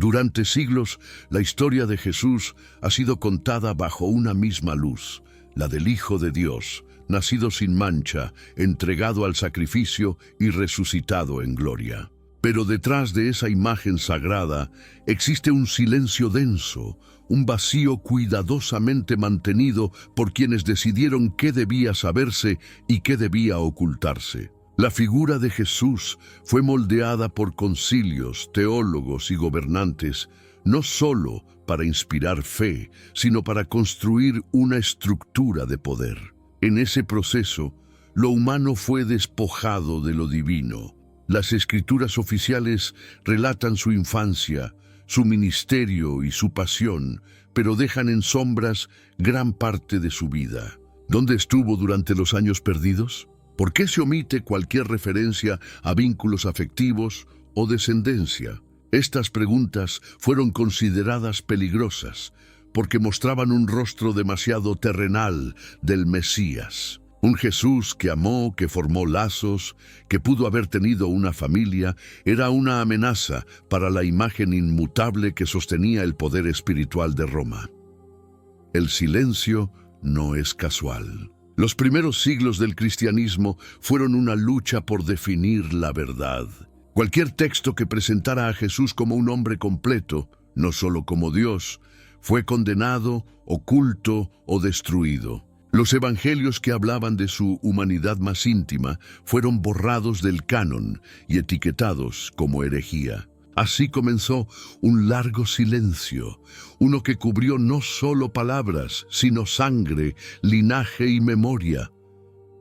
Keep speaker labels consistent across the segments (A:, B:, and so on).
A: Durante siglos, la historia de Jesús ha sido contada bajo una misma luz, la del Hijo de Dios, nacido sin mancha, entregado al sacrificio y resucitado en gloria. Pero detrás de esa imagen sagrada existe un silencio denso, un vacío cuidadosamente mantenido por quienes decidieron qué debía saberse y qué debía ocultarse. La figura de Jesús fue moldeada por concilios, teólogos y gobernantes, no solo para inspirar fe, sino para construir una estructura de poder. En ese proceso, lo humano fue despojado de lo divino. Las escrituras oficiales relatan su infancia, su ministerio y su pasión, pero dejan en sombras gran parte de su vida. ¿Dónde estuvo durante los años perdidos? ¿Por qué se omite cualquier referencia a vínculos afectivos o descendencia? Estas preguntas fueron consideradas peligrosas porque mostraban un rostro demasiado terrenal del Mesías. Un Jesús que amó, que formó lazos, que pudo haber tenido una familia, era una amenaza para la imagen inmutable que sostenía el poder espiritual de Roma. El silencio no es casual. Los primeros siglos del cristianismo fueron una lucha por definir la verdad. Cualquier texto que presentara a Jesús como un hombre completo, no solo como Dios, fue condenado, oculto o destruido. Los evangelios que hablaban de su humanidad más íntima fueron borrados del canon y etiquetados como herejía. Así comenzó un largo silencio, uno que cubrió no solo palabras, sino sangre, linaje y memoria.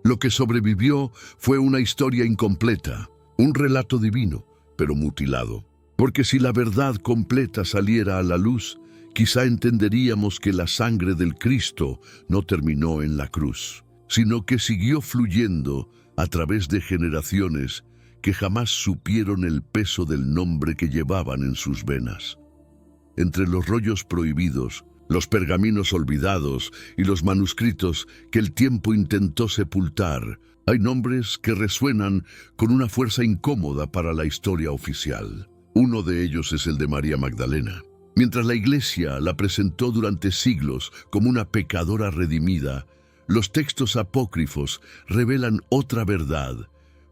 A: Lo que sobrevivió fue una historia incompleta, un relato divino, pero mutilado. Porque si la verdad completa saliera a la luz, quizá entenderíamos que la sangre del Cristo no terminó en la cruz, sino que siguió fluyendo a través de generaciones que jamás supieron el peso del nombre que llevaban en sus venas. Entre los rollos prohibidos, los pergaminos olvidados y los manuscritos que el tiempo intentó sepultar, hay nombres que resuenan con una fuerza incómoda para la historia oficial. Uno de ellos es el de María Magdalena. Mientras la Iglesia la presentó durante siglos como una pecadora redimida, los textos apócrifos revelan otra verdad.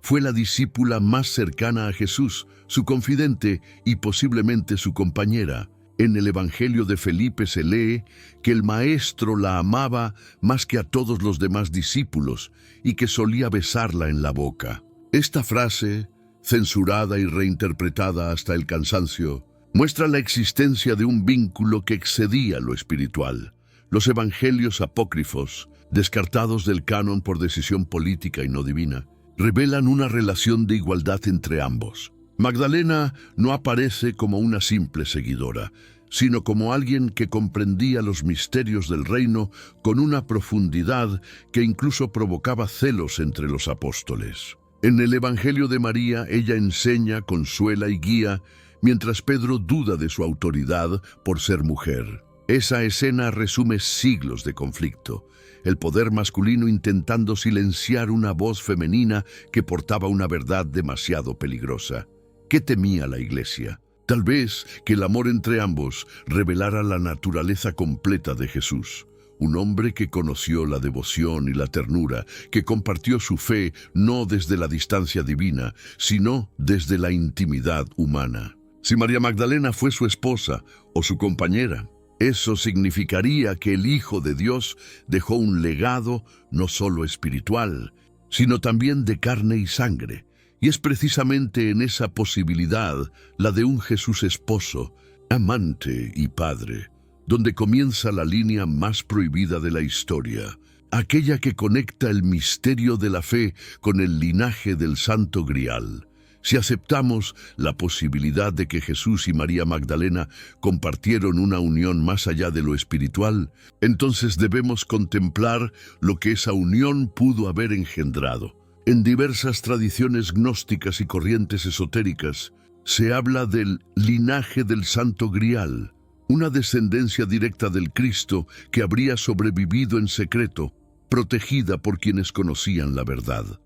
A: Fue la discípula más cercana a Jesús, su confidente y posiblemente su compañera. En el Evangelio de Felipe se lee que el Maestro la amaba más que a todos los demás discípulos y que solía besarla en la boca. Esta frase, censurada y reinterpretada hasta el cansancio, muestra la existencia de un vínculo que excedía lo espiritual. Los evangelios apócrifos, descartados del canon por decisión política y no divina, revelan una relación de igualdad entre ambos. Magdalena no aparece como una simple seguidora, sino como alguien que comprendía los misterios del reino con una profundidad que incluso provocaba celos entre los apóstoles. En el Evangelio de María, ella enseña, consuela y guía, mientras Pedro duda de su autoridad por ser mujer. Esa escena resume siglos de conflicto, el poder masculino intentando silenciar una voz femenina que portaba una verdad demasiado peligrosa. ¿Qué temía la Iglesia? Tal vez que el amor entre ambos revelara la naturaleza completa de Jesús. Un hombre que conoció la devoción y la ternura, que compartió su fe no desde la distancia divina, sino desde la intimidad humana. Si María Magdalena fue su esposa o su compañera, eso significaría que el Hijo de Dios dejó un legado no solo espiritual, sino también de carne y sangre. Y es precisamente en esa posibilidad, la de un Jesús esposo, amante y padre, donde comienza la línea más prohibida de la historia, aquella que conecta el misterio de la fe con el linaje del Santo Grial. Si aceptamos la posibilidad de que Jesús y María Magdalena compartieron una unión más allá de lo espiritual, entonces debemos contemplar lo que esa unión pudo haber engendrado. En diversas tradiciones gnósticas y corrientes esotéricas, se habla del linaje del Santo Grial, una descendencia directa del Cristo que habría sobrevivido en secreto, protegida por quienes conocían la verdad.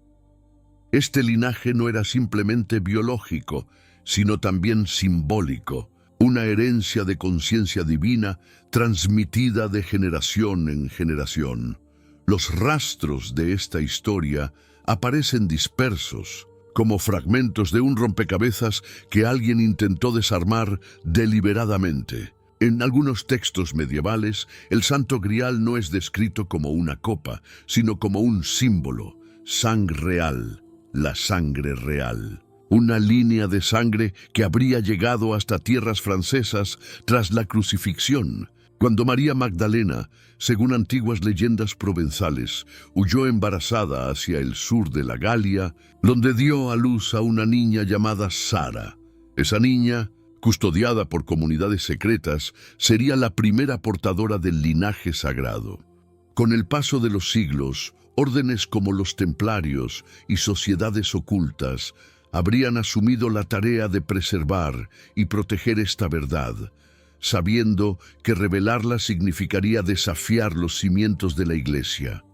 A: Este linaje no era simplemente biológico, sino también simbólico, una herencia de conciencia divina transmitida de generación en generación. Los rastros de esta historia aparecen dispersos, como fragmentos de un rompecabezas que alguien intentó desarmar deliberadamente. En algunos textos medievales, el Santo Grial no es descrito como una copa, sino como un símbolo, sangre real, la sangre real. Una línea de sangre que habría llegado hasta tierras francesas tras la crucifixión, cuando María Magdalena, según antiguas leyendas provenzales, huyó embarazada hacia el sur de la Galia, donde dio a luz a una niña llamada Sara. Esa niña, custodiada por comunidades secretas, sería la primera portadora del linaje sagrado. Con el paso de los siglos, órdenes como los templarios y sociedades ocultas habrían asumido la tarea de preservar y proteger esta verdad, sabiendo que revelarla significaría desafiar los cimientos de la Iglesia.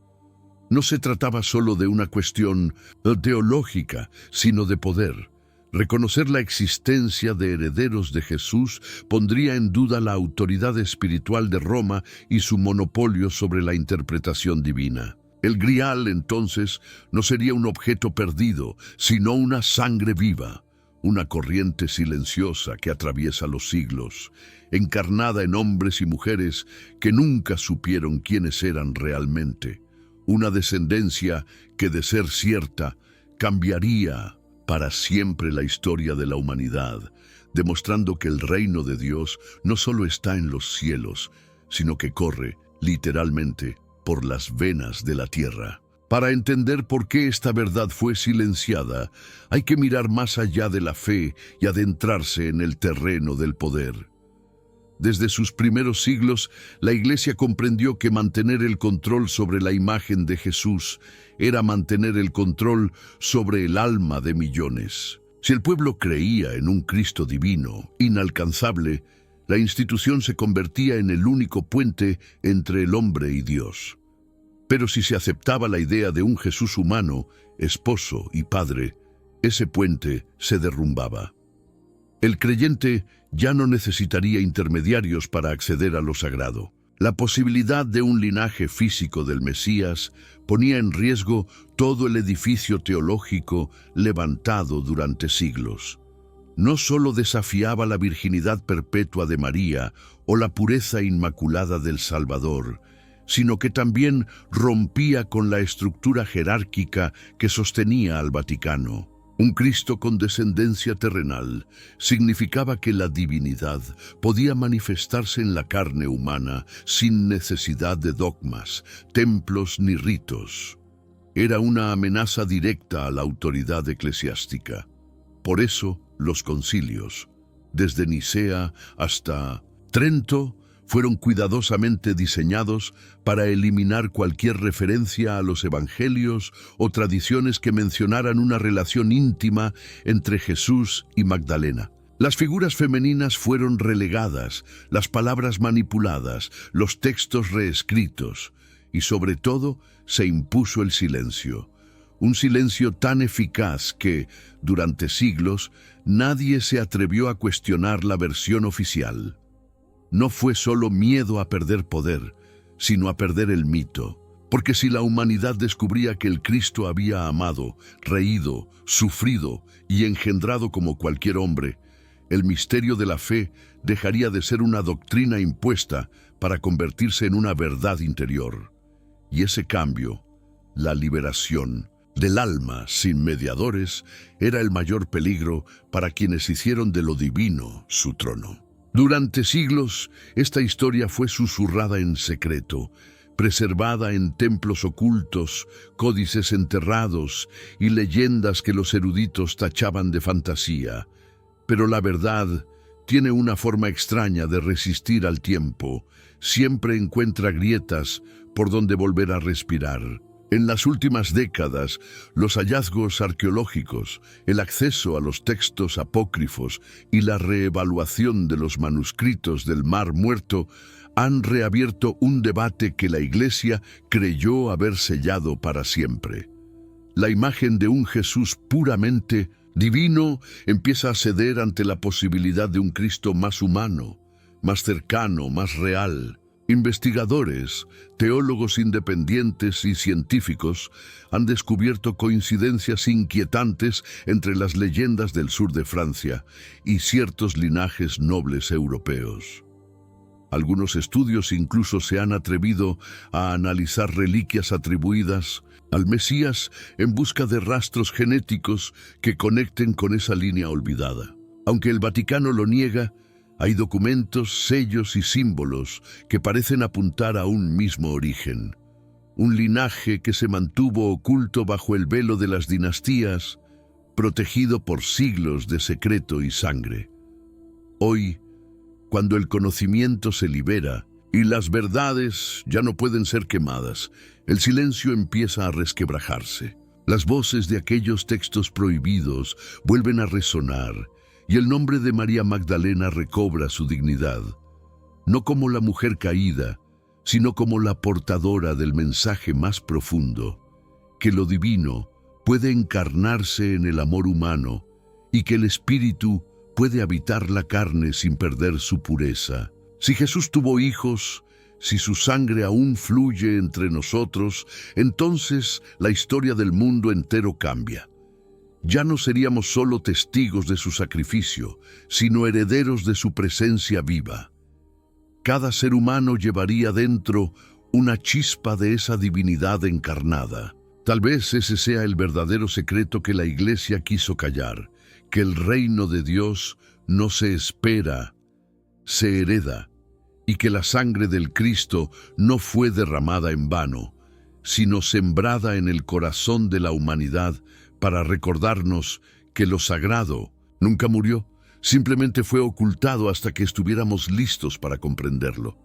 A: No se trataba solo de una cuestión teológica, sino de poder. Reconocer la existencia de herederos de Jesús pondría en duda la autoridad espiritual de Roma y su monopolio sobre la interpretación divina. El Grial, entonces, no sería un objeto perdido, sino una sangre viva, una corriente silenciosa que atraviesa los siglos, encarnada en hombres y mujeres que nunca supieron quiénes eran realmente. Una descendencia que, de ser cierta, cambiaría para siempre la historia de la humanidad, demostrando que el reino de Dios no solo está en los cielos, sino que corre, literalmente, por las venas de la tierra. Para entender por qué esta verdad fue silenciada, hay que mirar más allá de la fe y adentrarse en el terreno del poder. Desde sus primeros siglos, la Iglesia comprendió que mantener el control sobre la imagen de Jesús era mantener el control sobre el alma de millones. Si el pueblo creía en un Cristo divino, inalcanzable, la institución se convertía en el único puente entre el hombre y Dios. Pero si se aceptaba la idea de un Jesús humano, esposo y padre, ese puente se derrumbaba. El creyente ya no necesitaría intermediarios para acceder a lo sagrado. La posibilidad de un linaje físico del Mesías ponía en riesgo todo el edificio teológico levantado durante siglos. No solo desafiaba la virginidad perpetua de María o la pureza inmaculada del Salvador, sino que también rompía con la estructura jerárquica que sostenía al Vaticano. Un Cristo con descendencia terrenal significaba que la divinidad podía manifestarse en la carne humana sin necesidad de dogmas, templos ni ritos. Era una amenaza directa a la autoridad eclesiástica. Por eso, los concilios, desde Nicea hasta Trento, fueron cuidadosamente diseñados para eliminar cualquier referencia a los evangelios o tradiciones que mencionaran una relación íntima entre Jesús y Magdalena. Las figuras femeninas fueron relegadas, las palabras manipuladas, los textos reescritos y, sobre todo, se impuso el silencio. Un silencio tan eficaz que, durante siglos, nadie se atrevió a cuestionar la versión oficial. No fue solo miedo a perder poder, sino a perder el mito. Porque si la humanidad descubría que el Cristo había amado, reído, sufrido y engendrado como cualquier hombre, el misterio de la fe dejaría de ser una doctrina impuesta para convertirse en una verdad interior. Y ese cambio, la liberación del alma sin mediadores, era el mayor peligro para quienes hicieron de lo divino su trono. Durante siglos, esta historia fue susurrada en secreto, preservada en templos ocultos, códices enterrados y leyendas que los eruditos tachaban de fantasía. Pero la verdad tiene una forma extraña de resistir al tiempo. Siempre encuentra grietas por donde volver a respirar. En las últimas décadas, los hallazgos arqueológicos, el acceso a los textos apócrifos y la reevaluación de los manuscritos del Mar Muerto han reabierto un debate que la Iglesia creyó haber sellado para siempre. La imagen de un Jesús puramente Divino empieza a ceder ante la posibilidad de un Cristo más humano, más cercano, más real. Investigadores, teólogos independientes y científicos han descubierto coincidencias inquietantes entre las leyendas del sur de Francia y ciertos linajes nobles europeos. Algunos estudios incluso se han atrevido a analizar reliquias atribuidas al Mesías en busca de rastros genéticos que conecten con esa línea olvidada. Aunque el Vaticano lo niega, hay documentos, sellos y símbolos que parecen apuntar a un mismo origen. Un linaje que se mantuvo oculto bajo el velo de las dinastías, protegido por siglos de secreto y sangre. Hoy, cuando el conocimiento se libera y las verdades ya no pueden ser quemadas, el silencio empieza a resquebrajarse. Las voces de aquellos textos prohibidos vuelven a resonar y el nombre de María Magdalena recobra su dignidad, no como la mujer caída, sino como la portadora del mensaje más profundo, que lo divino puede encarnarse en el amor humano y que el espíritu puede habitar la carne sin perder su pureza. Si Jesús tuvo hijos, si su sangre aún fluye entre nosotros, entonces la historia del mundo entero cambia. Ya no seríamos solo testigos de su sacrificio, sino herederos de su presencia viva. Cada ser humano llevaría dentro una chispa de esa divinidad encarnada. Tal vez ese sea el verdadero secreto que la Iglesia quiso callar, que el reino de Dios no se espera, se hereda, y que la sangre del Cristo no fue derramada en vano, sino sembrada en el corazón de la humanidad para recordarnos que lo sagrado nunca murió, simplemente fue ocultado hasta que estuviéramos listos para comprenderlo.